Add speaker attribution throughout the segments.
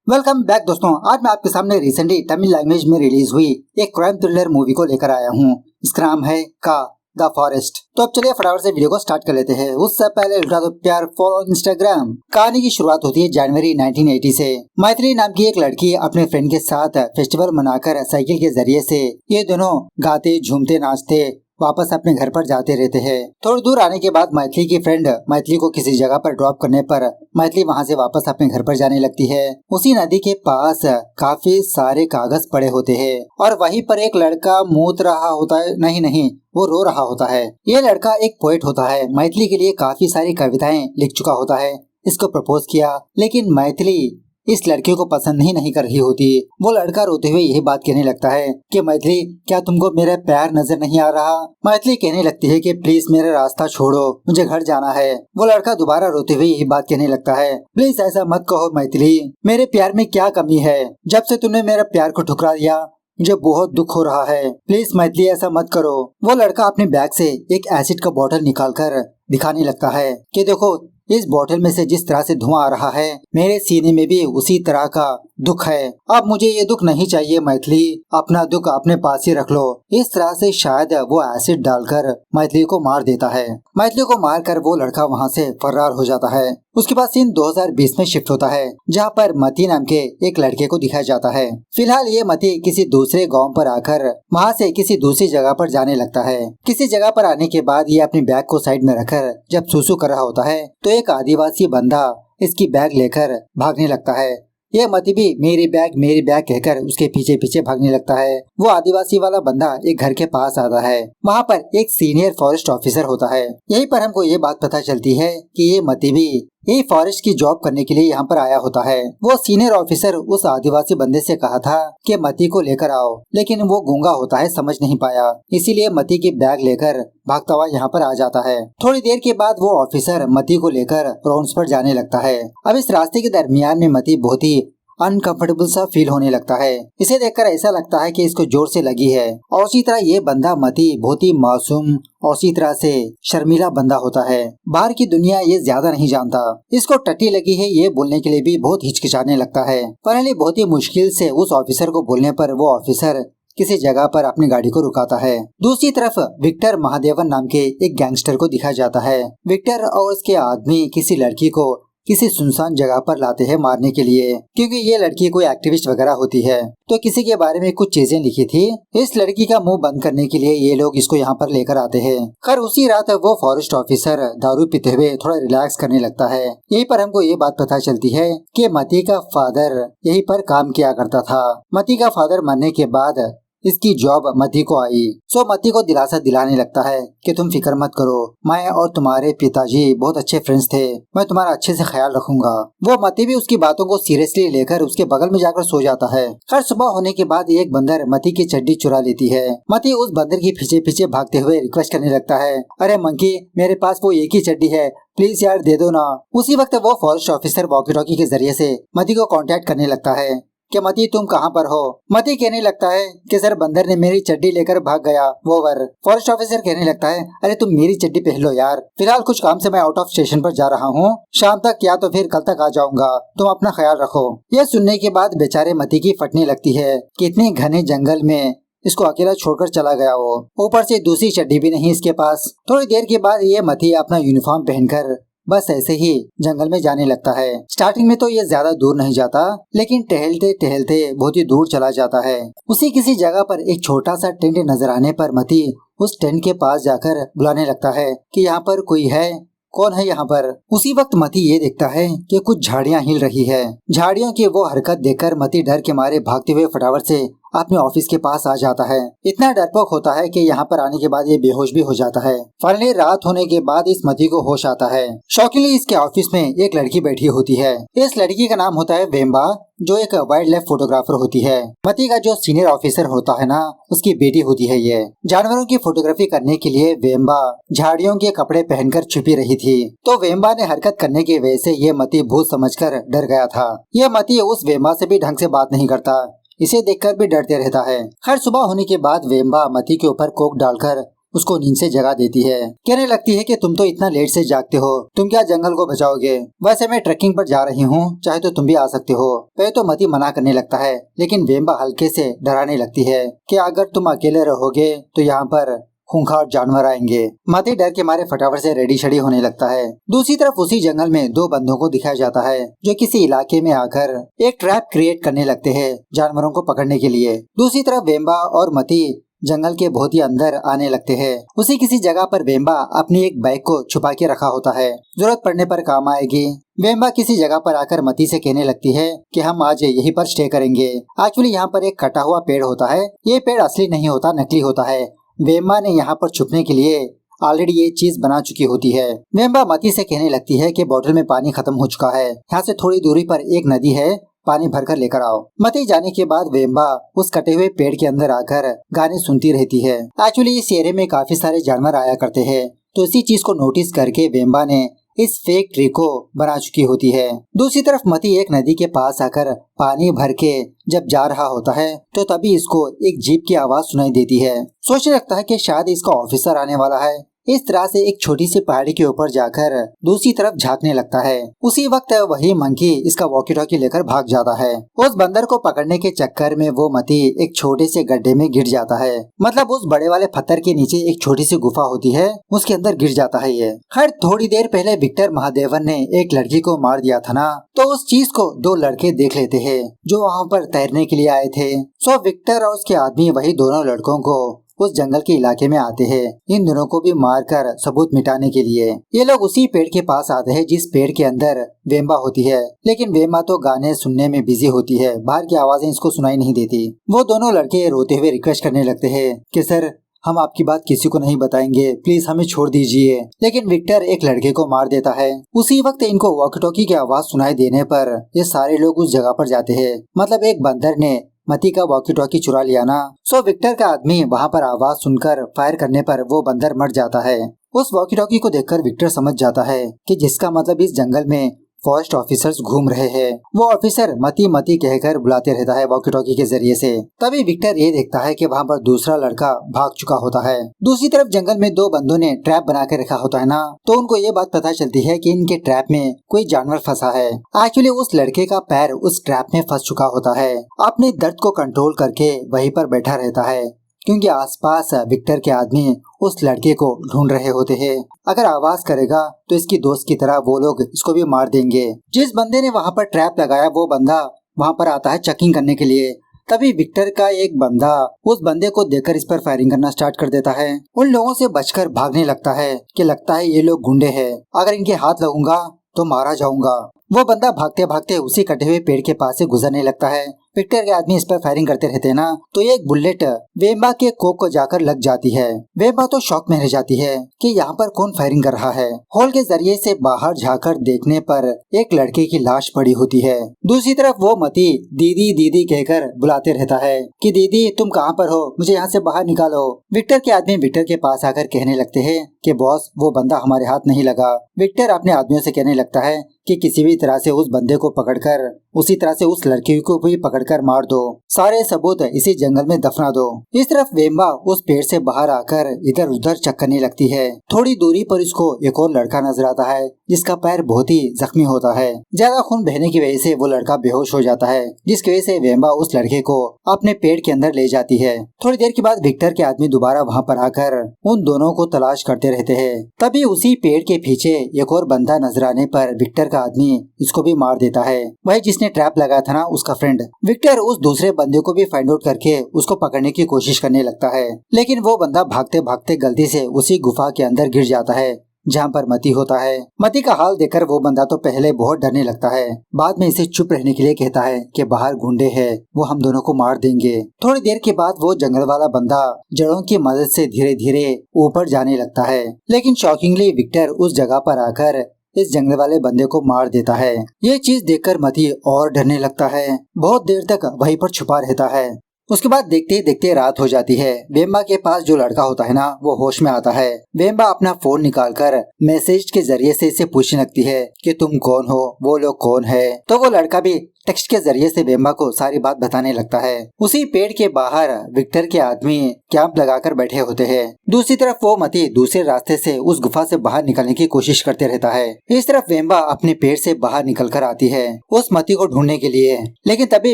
Speaker 1: Welcome back दोस्तों। आज मैं आपके सामने रिसेंटली तमिल लैंग्वेज में रिलीज हुई एक क्राइम थ्रिलर मूवी को लेकर आया हूँ। इसका नाम है का द फॉरेस्ट। तो अब चलिए फटाफट से वीडियो को स्टार्ट कर लेते हैं। उससे पहले उठा दो प्यार, फॉलो इंस्टाग्राम। कहानी की शुरुआत होती है जनवरी 1980 से। मैथिली नाम की एक लड़की अपने फ्रेंड के साथ फेस्टिवल मनाकर साइकिल के जरिए से ये दोनों गाते, झूमते, नाचते वापस अपने घर पर जाते रहते हैं। थोड़ी दूर आने के बाद मैथिली की फ्रेंड मैथिली को किसी जगह पर ड्रॉप करने पर मैथिली वहां से वापस अपने घर पर जाने लगती है। उसी नदी के पास काफी सारे कागज पड़े होते हैं और वहीं पर एक लड़का मूत रहा होता है, नहीं वो रो रहा होता है। ये लड़का एक पोएट होता है, मैथिली के लिए काफी सारी कविताएं लिख चुका होता है। इसको प्रपोज किया, लेकिन मैथिली इस लड़के को पसंद ही नहीं कर रही होती। वो लड़का रोते हुए यही बात कहने लगता है कि मैथिली, क्या तुमको मेरा प्यार नजर नहीं आ रहा? मैथिली कहने लगती है कि प्लीज मेरा रास्ता छोड़ो, मुझे घर जाना है। वो लड़का दोबारा रोते हुए यही बात कहने लगता है, प्लीज ऐसा मत कहो मैथिली, मेरे प्यार में क्या कमी है? जब से तुमने मेरा प्यार को ठुकरा दिया मुझे बहुत दुख हो रहा है, प्लीज मैथिली ऐसा मत करो। वो लड़का अपने बैग से एक एसिड का बोतल निकालकर दिखाने लगता है कि देखो, इस बोतल में से जिस तरह से धुआं आ रहा है, मेरे सीने में भी उसी तरह का दुख है। अब मुझे ये दुख नहीं चाहिए मैथिली, अपना दुख अपने पास ही रख लो। इस तरह से शायद वो एसिड डालकर मैथिली को मार देता है। मैथिली को मारकर वो लड़का वहाँ से फरार हो जाता है। उसके बाद सीन 2020 में शिफ्ट होता है, जहाँ पर मती नाम के एक लड़के को दिखाया जाता है। फिलहाल ये मती किसी दूसरे गांव पर आकर वहाँ से किसी दूसरी जगह पर जाने लगता है। किसी जगह पर आने के बाद ये अपनी बैग को साइड में रखकर जब सुसु कर रहा होता है तो एक आदिवासी बंदा इसकी बैग लेकर भागने लगता है। यह मती भी मेरी बैग कहकर उसके पीछे पीछे भागने लगता है। वो आदिवासी वाला बंदा एक घर के पास आता है। वहाँ पर एक सीनियर फॉरेस्ट ऑफिसर होता है। यहीं पर हमको ये बात पता चलती है कि ये मती भी ये फॉरेस्ट की जॉब करने के लिए यहाँ पर आया होता है। वो सीनियर ऑफिसर उस आदिवासी बंदे से कहा था कि मती को लेकर आओ, लेकिन वो गूंगा होता है, समझ नहीं पाया। इसीलिए मती की बैग लेकर भागता हुआ यहाँ पर आ जाता है। थोड़ी देर के बाद वो ऑफिसर मती को लेकर राउंड्स पर जाने लगता है। अब इस रास्ते के दरमियान में मती बहुत ही अनकंफर्टेबल सा फील होने लगता है। इसे देखकर ऐसा लगता है कि इसको जोर से लगी है। और उसी तरह ये बंदा मती बहुत ही मासूम और उसी तरह से शर्मीला बंदा होता है। बाहर की दुनिया ये ज्यादा नहीं जानता। इसको टट्टी लगी है ये बोलने के लिए भी बहुत हिचकिचाने लगता है। फाइनली बहुत ही मुश्किल से उस ऑफिसर को बोलने पर वो ऑफिसर किसी जगह पर अपनी गाड़ी को रुकाता है। दूसरी तरफ विक्टर महादेवन नाम के एक गैंगस्टर को दिखाया जाता है। विक्टर और उसके आदमी किसी लड़की को किसी सुनसान जगह पर लाते हैं मारने के लिए, क्योंकि ये लड़की कोई एक्टिविस्ट वगैरह होती है तो किसी के बारे में कुछ चीजें लिखी थी। इस लड़की का मुंह बंद करने के लिए ये लोग इसको यहाँ पर लेकर आते हैं। खैर उसी रात वो फॉरेस्ट ऑफिसर दारू पीते हुए थोड़ा रिलैक्स करने लगता है। यहीं पर हमको ये बात पता चलती है कि मती का फादर यहीं पर काम किया करता था। मती का फादर मरने के बाद इसकी जॉब मती को आई। सो मती को दिलासा दिलाने लगता है कि तुम फिक्र मत करो, मैं और तुम्हारे पिताजी बहुत अच्छे फ्रेंड्स थे, मैं तुम्हारा अच्छे से ख्याल रखूंगा। वो मती भी उसकी बातों को सीरियसली लेकर उसके बगल में जाकर सो जाता है। खैर सुबह होने के बाद एक बंदर मती की चड्डी चुरा लेती है। मती उस बंदर के पीछे पीछे भागते हुए रिक्वेस्ट करने लगता है, अरे मंकी, मेरे पास वो एक ही चड्डी है, प्लीज यार दे दो ना। उसी वक्त वो फॉरेस्ट ऑफिसर वॉकी टॉकी के जरिए से मती को कांटेक्ट करने लगता है कि मती तुम कहाँ पर हो? मती कहने लगता है कि सर बंदर ने मेरी चड्डी लेकर भाग गया। ओवर। फॉरेस्ट ऑफिसर कहने लगता है, अरे तुम मेरी चड्डी पहन लो यार, फिलहाल कुछ काम से मैं आउट ऑफ स्टेशन पर जा रहा हूँ, शाम तक या तो फिर कल तक आ जाऊंगा, तुम अपना ख्याल रखो। यह सुनने के बाद बेचारे मती की फटने लगती है कि इतने घने जंगल में इसको अकेला छोड़कर चला गया वो, ऊपर से दूसरी चड्डी भी नहीं इसके पास। थोड़ी देर के बाद ये मती अपना यूनिफॉर्म पहनकर बस ऐसे ही जंगल में जाने लगता है। स्टार्टिंग में तो ये ज्यादा दूर नहीं जाता, लेकिन टहलते टहलते बहुत ही दूर चला जाता है। उसी किसी जगह पर एक छोटा सा टेंट नजर आने पर मती उस टेंट के पास जाकर बुलाने लगता है कि यहाँ पर कोई है, कौन है यहाँ पर? उसी वक्त मती ये देखता है कि कुछ झाड़ियाँ हिल रही है। झाड़ियों की वो हरकत देखकर मती डर के मारे भागते हुए फटाफट से अपने ऑफिस के पास आ जाता है। इतना डरपोक होता है कि यहाँ पर आने के बाद ये बेहोश भी हो जाता है। फाइनली रात होने के बाद इस मती को होश आता है। शौकीनली इसके ऑफिस में एक लड़की बैठी होती है। इस लड़की का नाम होता है वेम्बा, जो एक वाइल्ड लाइफ फोटोग्राफर होती है। मती का जो सीनियर ऑफिसर होता है ना, उसकी बेटी होती है ये। जानवरों की फोटोग्राफी करने के लिए वेम्बा झाड़ियों के कपड़े पहनकर छुपी रही थी, तो वेम्बा ने हरकत करने की वजह से ये मती भूत समझकर डर गया था। ये मती उस वेम्बा से भी ढंग से बात नहीं करता, इसे देखकर भी डरते रहता है। खैर सुबह होने के बाद वेम्बा मती के ऊपर कोक डालकर उसको नींद से जगा देती है। कहने लगती है कि तुम तो इतना लेट से जागते हो, तुम क्या जंगल को बचाओगे? वैसे मैं ट्रैकिंग पर जा रही हूँ, चाहे तो तुम भी आ सकते हो। पहले तो मती मना करने लगता है, लेकिन वेम्बा हल्के से डराने लगती है कि अगर तुम अकेले रहोगे तो यहाँ पर खूंखार जानवर आएंगे। मती डर के मारे फटाफट से रेडी शेडी होने लगता है। दूसरी तरफ उसी जंगल में दो बंदों को दिखाया जाता है जो किसी इलाके में आकर एक ट्रैप क्रिएट करने लगते हैं जानवरों को पकड़ने के लिए। दूसरी तरफ वेम्बा और मती जंगल के बहुत ही अंदर आने लगते हैं। उसी किसी जगह पर वेम्बा अपनी एक बैग को छुपा के रखा होता है, जरूरत पड़ने पर काम आएगी। वेम्बा किसी जगह पर आकर मती से कहने लगती है कि हम आज यहीं पर स्टे करेंगे। एक्चुअली यहाँ पर एक कटा हुआ पेड़ होता है, ये पेड़ असली नहीं होता, नकली होता है। वेम्बा ने यहाँ पर छुपने के लिए ऑलरेडी ये चीज बना चुकी होती है। वेम्बा मती से कहने लगती है कि बोतल में पानी खत्म हो चुका है, यहाँ से थोड़ी दूरी पर एक नदी है, पानी भरकर लेकर आओ। मती जाने के बाद वेम्बा उस कटे हुए पेड़ के अंदर आकर गाने सुनती रहती है। एक्चुअली इस एरिया में काफी सारे जानवर आया करते हैं, तो इसी चीज को नोटिस करके वेम्बा ने इस फेक ट्री को बना चुकी होती है। दूसरी तरफ मती एक नदी के पास आकर पानी भर के जब जा रहा होता है तो तभी इसको एक जीप की आवाज सुनाई देती है। सोचने लगता है कि शायद इसका ऑफिसर आने वाला है। इस तरह से एक छोटी सी पहाड़ी के ऊपर जाकर दूसरी तरफ झांकने लगता है। उसी वक्त वही मंकी इसका वॉकी टॉकी लेकर भाग जाता है। उस बंदर को पकड़ने के चक्कर में वो मती एक छोटे से गड्ढे में गिर जाता है। मतलब उस बड़े वाले पत्थर के नीचे एक छोटी सी गुफा होती है, उसके अंदर गिर जाता है ये। खैर थोड़ी देर पहले विक्टर महादेवन ने एक लड़की को मार दिया था ना, तो उस चीज को दो लड़के देख लेते हैं जो वहाँ पर तैरने के लिए आए थे। सो विक्टर और उसके आदमी वही दोनों लड़कों को उस जंगल के इलाके में आते हैं, इन दोनों को भी मारकर सबूत मिटाने के लिए। ये लोग उसी पेड़ के पास आते हैं जिस पेड़ के अंदर वेम्बा होती है, लेकिन वेम्बा तो गाने सुनने में बिजी होती है, बाहर की आवाजें इसको सुनाई नहीं देती। वो दोनों लड़के रोते हुए रिक्वेस्ट करने लगते हैं कि सर हम आपकी बात किसी को नहीं बताएंगे, प्लीज हमें छोड़ दीजिए। लेकिन विक्टर एक लड़के को मार देता है। उसी वक्त इनको वॉकी टॉकी की आवाज सुनाई देने पर ये सारे लोग उस जगह पर जाते हैं। मतलब एक बंदर ने मती का वॉकी टॉकी चुरा लिया ना। सो विक्टर का आदमी वहाँ पर आवाज सुनकर फायर करने पर वो बंदर मर जाता है। उस वॉकी टॉकी को देखकर विक्टर समझ जाता है कि जिसका मतलब इस जंगल में फॉरेस्ट ऑफिसर्स घूम रहे हैं। वो ऑफिसर मती मती कहकर बुलाते रहता है वॉकी टॉकी के जरिए से। तभी विक्टर ये देखता है कि वहाँ पर दूसरा लड़का भाग चुका होता है। दूसरी तरफ जंगल में दो बंदों ने ट्रैप बना के रखा होता है ना, तो उनको ये बात पता चलती है कि इनके ट्रैप में कोई जानवर फंसा है। एक्चुअली उस लड़के का पैर उस ट्रैप में फंस चुका होता है। अपने दर्द को कंट्रोल करके वहीं पर बैठा रहता है, क्योंकि आसपास विक्टर के आदमी उस लड़के को ढूंढ रहे होते हैं। अगर आवाज करेगा तो इसकी दोस्त की तरह वो लोग इसको भी मार देंगे। जिस बंदे ने वहाँ पर ट्रैप लगाया वो बंदा वहाँ पर आता है चेकिंग करने के लिए। तभी विक्टर का एक बंदा उस बंदे को देखकर इस पर फायरिंग करना स्टार्ट कर देता है। उन लोगों से बचकर भागने लगता है कि लगता है ये लोग गुंडे हैं, अगर इनके हाथ लगूंगा तो मारा जाऊंगा। वो बंदा भागते भागते उसी कटे हुए पेड़ के पास से गुजरने लगता है। विक्टर के आदमी इस पर फायरिंग करते रहते हैं ना, तो ये एक बुलेट वेम्बा के कोक को जाकर लग जाती है। वेम्बा तो शॉक में रह जाती है कि यहाँ पर कौन फायरिंग कर रहा है। होल के जरिए से बाहर झाकर देखने पर एक लड़के की लाश पड़ी होती है। दूसरी तरफ वो मती दीदी दीदी कहकर बुलाते रहता है कि दीदी तुम कहाँ पर हो, मुझे यहाँ से बाहर निकालो। विक्टर के आदमी विक्टर के पास आकर कहने लगते हैं कि बॉस वो बंदा हमारे हाथ नहीं लगा। विक्टर अपने आदमियों से कहने लगता है कि किसी भी तरह से उस बंदे को पकड़कर उसी तरह से उस लड़की को भी पकड़कर मार दो, सारे सबूत इसी जंगल में दफना दो। इस तरफ वेम्बा उस पेड़ से बाहर आकर इधर उधर चेक करने लगती है। थोड़ी दूरी पर इसको एक और लड़का नजर आता है जिसका पैर बहुत ही जख्मी होता है। ज्यादा खून बहने की वजह से वो लड़का बेहोश हो जाता है, जिसकी वजह से वेम्बा उस लड़के को अपने पेड़ के अंदर ले जाती है। थोड़ी देर के बाद विक्टर के आदमी दोबारा वहाँ पर आकर उन दोनों को तलाश करते रहते हैं। तभी उसी पेड़ के पीछे एक और बंदा नजर आने पर विक्टर का आदमी इसको भी मार देता है। वही जिसने ट्रैप लगाया था ना, उसका फ्रेंड। विक्टर उस दूसरे बंदे को भी फाइंड आउट करके उसको पकड़ने की कोशिश करने लगता है, लेकिन वो बंदा भागते भागते गलती से उसी गुफा के अंदर गिर जाता है जहाँ पर मती होता है। मती का हाल देखकर वो बंदा तो पहले बहुत डरने लगता है, बाद में इसे चुप रहने के लिए कहता है कि बाहर गुंडे हैं, वो हम दोनों को मार देंगे। थोड़ी देर के बाद वो जंगल वाला बंदा जड़ों की मदद से धीरे धीरे ऊपर जाने लगता है, लेकिन शॉकिंगली विक्टर उस जगह पर आकर इस जंगल वाले बंदे को मार देता है। ये चीज देखकर मती और डरने लगता है, बहुत देर तक वहीं पर छुपा रहता है। उसके बाद देखते ही देखते रात हो जाती है। वेम्बा के पास जो लड़का होता है ना, वो होश में आता है। वेम्बा अपना फोन निकालकर मैसेज के जरिए से इसे पूछने लगती है कि तुम कौन हो, वो लोग कौन है। तो वो लड़का भी टेक्स्ट के जरिए से वेम्बा को सारी बात बताने लगता है। उसी पेड़ के बाहर विक्टर के आदमी कैंप लगाकर बैठे होते हैं। दूसरी तरफ वो मती दूसरे रास्ते से उस गुफा से बाहर निकलने की कोशिश करते रहता है। इस तरफ वेम्बा अपने पेड़ से बाहर निकल कर आती है उस मती को ढूंढने के लिए। लेकिन तभी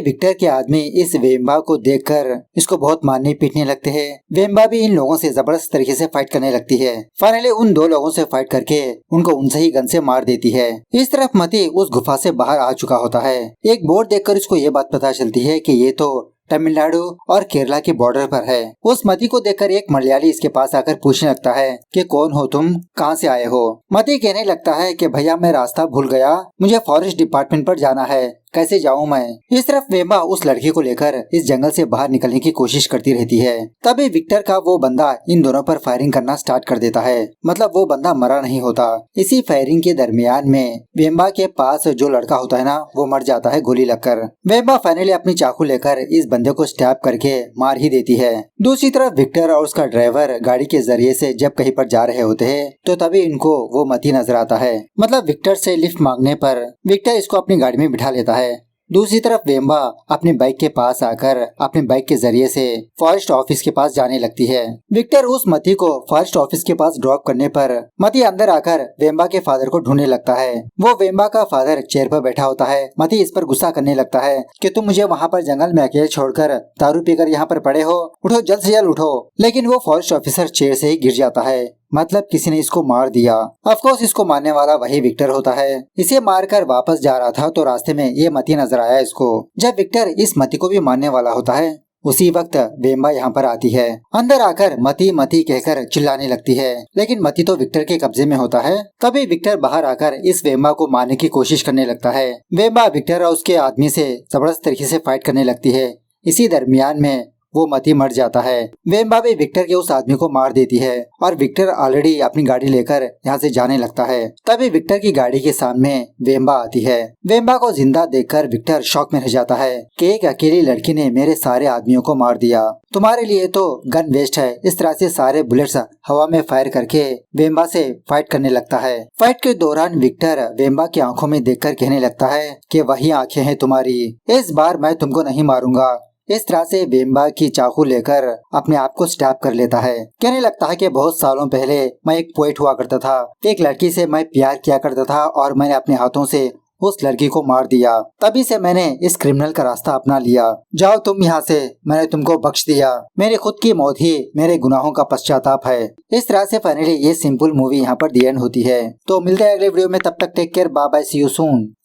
Speaker 1: विक्टर के आदमी इस वेम्बा को देखकर इसको बहुत मारने पीटने लगते हैं। वेम्बा भी इन लोगों से जबरदस्त तरीके से फाइट करने लगती है। फाइनली उन दो लोगों से फाइट करके उनको उनसे ही गन से मार देती है। इस तरफ मती उस गुफा से बाहर आ चुका होता है। एक बोर्ड देखकर इसको ये बात पता चलती है कि ये तो तमिलनाडु और केरला के बॉर्डर पर है। उस मती को देखकर एक मलयाली इसके पास आकर पूछने लगता है कि कौन हो तुम, कहाँ से आए हो। मती कहने लगता है कि भैया मैं रास्ता भूल गया, मुझे फॉरेस्ट डिपार्टमेंट पर जाना है, कैसे जाऊं मैं। इस तरफ वेम्बा उस लड़की को लेकर इस जंगल से बाहर निकलने की कोशिश करती रहती है। तभी विक्टर का वो बंदा इन दोनों पर फायरिंग करना स्टार्ट कर देता है। मतलब वो बंदा मरा नहीं होता। इसी फायरिंग के दरमियान में वेम्बा के पास जो लड़का होता है ना, वो मर जाता है गोली लगकर। वेम्बा फाइनली अपनी चाकू लेकर इस बंदे को स्टैब करके मार ही देती है। दूसरी तरफ विक्टर और उसका ड्राइवर गाड़ी के जरिए से जब कहीं पर जा रहे होते हैं तो तभी इनको वो मती नजर आता है। मतलब विक्टर से लिफ्ट मांगने पर विक्टर इसको अपनी गाड़ी में बिठा लेता है। दूसरी तरफ वेम्बा अपनी बाइक के पास आकर अपनी बाइक के जरिए से फॉरेस्ट ऑफिस के पास जाने लगती है। विक्टर उस मती को फॉरेस्ट ऑफिस के पास ड्रॉप करने पर मती अंदर आकर वेम्बा के फादर को ढूंढने लगता है। वो वेम्बा का फादर चेयर पर बैठा होता है। मती इस पर गुस्सा करने लगता है कि तुम मुझे वहाँ पर जंगल में अकेले छोड़कर दारू पीकर यहाँ पर पड़े हो, उठो जल्द से जल्द उठो। लेकिन वो फॉरेस्ट ऑफिसर चेयर से ही गिर जाता है। मतलब किसी ने इसको मार दिया। ऑफ कोर्स इसको मारने वाला वही विक्टर होता है। इसे मारकर वापस जा रहा था तो रास्ते में ये मती नजर आया इसको। जब विक्टर इस मती को भी मारने वाला होता है उसी वक्त वेम्बा यहाँ पर आती है। अंदर आकर मती मती कहकर चिल्लाने लगती है। लेकिन मती तो विक्टर के कब्जे में होता है। तभी विक्टर बाहर आकर इस वेम्बा को मारने की कोशिश करने लगता है। वेम्बा विक्टर और उसके आदमी से जबरदस्त तरीके से फाइट करने लगती है। इसी दरमियान में वो मती मर जाता है। वेम्बा भी विक्टर के उस आदमी को मार देती है और विक्टर ऑलरेडी अपनी गाड़ी लेकर यहाँ से जाने लगता है। तभी विक्टर की गाड़ी के सामने वेम्बा आती है। वेम्बा को जिंदा देखकर विक्टर शॉक में रह जाता है कि एक अकेली लड़की ने मेरे सारे आदमियों को मार दिया। तुम्हारे लिए तो गन वेस्ट है। इस तरह से सारे बुलेट्स हवा में फायर करके वेम्बा से फाइट करने लगता है। फाइट के दौरान विक्टर वेम्बा की आंखों में देखकर कहने लगता है कि वही आंखें हैं तुम्हारी, इस बार मैं तुमको नहीं मारूंगा। इस तरह से वेम्बा की चाकू लेकर अपने आप को स्टैब कर लेता है। कहने लगता है कि बहुत सालों पहले मैं एक पोएट हुआ करता था, एक लड़की से मैं प्यार किया करता था और मैंने अपने हाथों से उस लड़की को मार दिया। तभी से मैंने इस क्रिमिनल का रास्ता अपना लिया। जाओ तुम यहाँ से, मैंने तुमको बख्श दिया। मेरी खुद की मौत ही मेरे गुनाहों का पश्चाताप है। इस तरह से फाइनली ये सिंपल मूवी यहाँ पर दी एंड होती है। तो मिलते हैं अगले वीडियो में, तब तक take care, bye bye, see you soon.